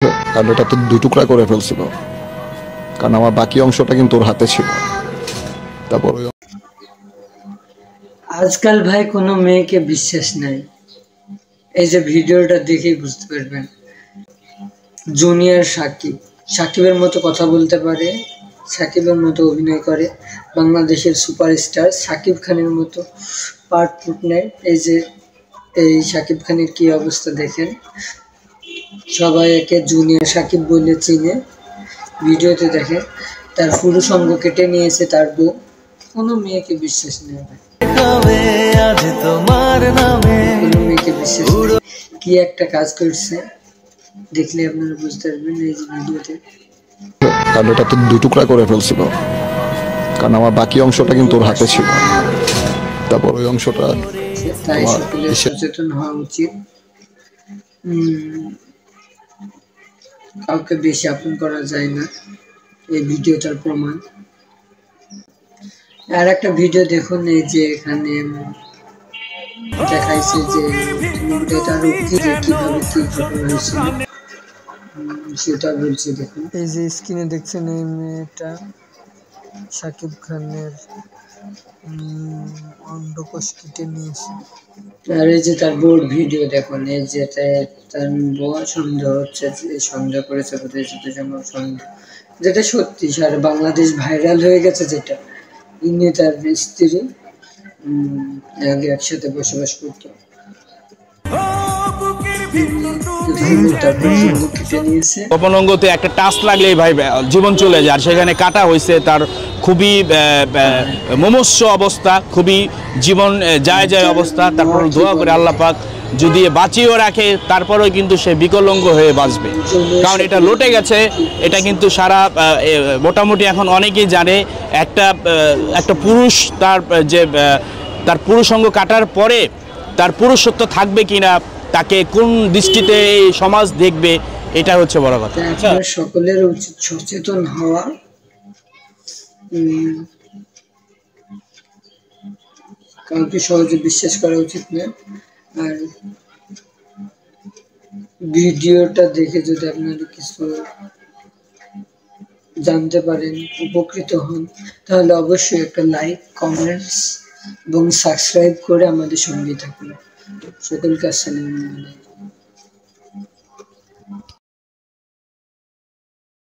কারণ এটা তো দুই টুকরা করে ফেলছিল, কারণ আমার বাকি অংশটা কিন্তু ওর হাতে ছিল। তারপর আজকাল ভাই কোনো মেয়েকে বিশ্বাস নাই। এই যে ভিডিওটা দেখেই বুঝতে পারবেন। জুনিয়র সাকিবের মতো কথা বলতে পারে, সাকিবের মতো অভিনয় করে, বাংলাদেশের সুপারস্টার সাকিব খানের মতো পার্ট নেয়। এই সাকিব খানের কি অবস্থা দেখেন, সবাই একে জুনিয়র সাকিব বলে চিনে। ভিডিওতে দেখে তার পুরো সঙ্গ কেটে নিয়েছে তার বউ। কোনো মেয়েকে বিশ্বাস নেই ভাই, কোনো মেয়েকে বিশ্বাস নেই। কি একটা কাজ করছে দেখলে আপনারা বুঝতে পারবেন এই যে ভিডিওতে। কারণ এটা তো দুই টুকরা করে ফেলছিল, কারণ আমার বাকি অংশটা কিন্তু ওর হাতে ছিল। তারপর ওই অংশটা তাই সকলের সচেতন হওয়া উচিত। কাউকে বেশি আপন করা যায় না, এই ভিডিওটার প্রমাণ। আর একটা ভিডিও দেখুন, এই যে এখানে দেখাইছে যে কিভাবে কি ঘটনা হয়েছিল সেটা বলছে। দেখুন এই যে স্ক্রিনে দেখছেন, এই মেয়েটা সাকিব খানের অন্ডকোষ কেটে নিয়েছে। আর এই যে তার বোর্ড ভিডিও দেখুন, এই যে তার বউ সন্দেহ হচ্ছে, সন্দেহ করেছে বোধহয়, সন্দেহ যেটা সত্যি। সারা বাংলাদেশ ভাইরাল হয়ে গেছে যেটা, ইনি তার স্ত্রী আগে একসাথে বসবাস করতো। গোপন অঙ্গতে একটা টাচ লাগলেই ভাই জীবন চলে যায়। আর সেখানে কাটা হয়েছে, তার খুবই মুমূর্ষু অবস্থা, খুবই জীবন যায় অবস্থা। তারপর দোয়া করে আল্লাহ পাক যদি বাঁচিয়েও রাখে, তারপরেও কিন্তু সে বিকলাঙ্গ হয়ে বাঁচবে, কারণ এটা লটে গেছে। এটা কিন্তু সারা মোটামুটি এখন অনেকেই জানে। একটা পুরুষ তার পুরুষাঙ্গ কাটার পরে তার পুরুষত্ব থাকবে কিনা, তাকে কোন দৃষ্টিতে এই সমাজ দেখবে, এটা হচ্ছে বড় কথা। সকলের উচিত সচেতন হওয়া। কাউকে সহজে বিশ্বাস করা উচিত না। আর ভিডিওটা দেখে যদি আপনারা কিছু জানতে পারেন, উপকৃত হন, তাহলে অবশ্যই একটা লাইক, কমেন্টস এবং সাবস্ক্রাইব করে আমাদের সঙ্গে থাকুন। সকলকে আসসালামু আলাইকুম।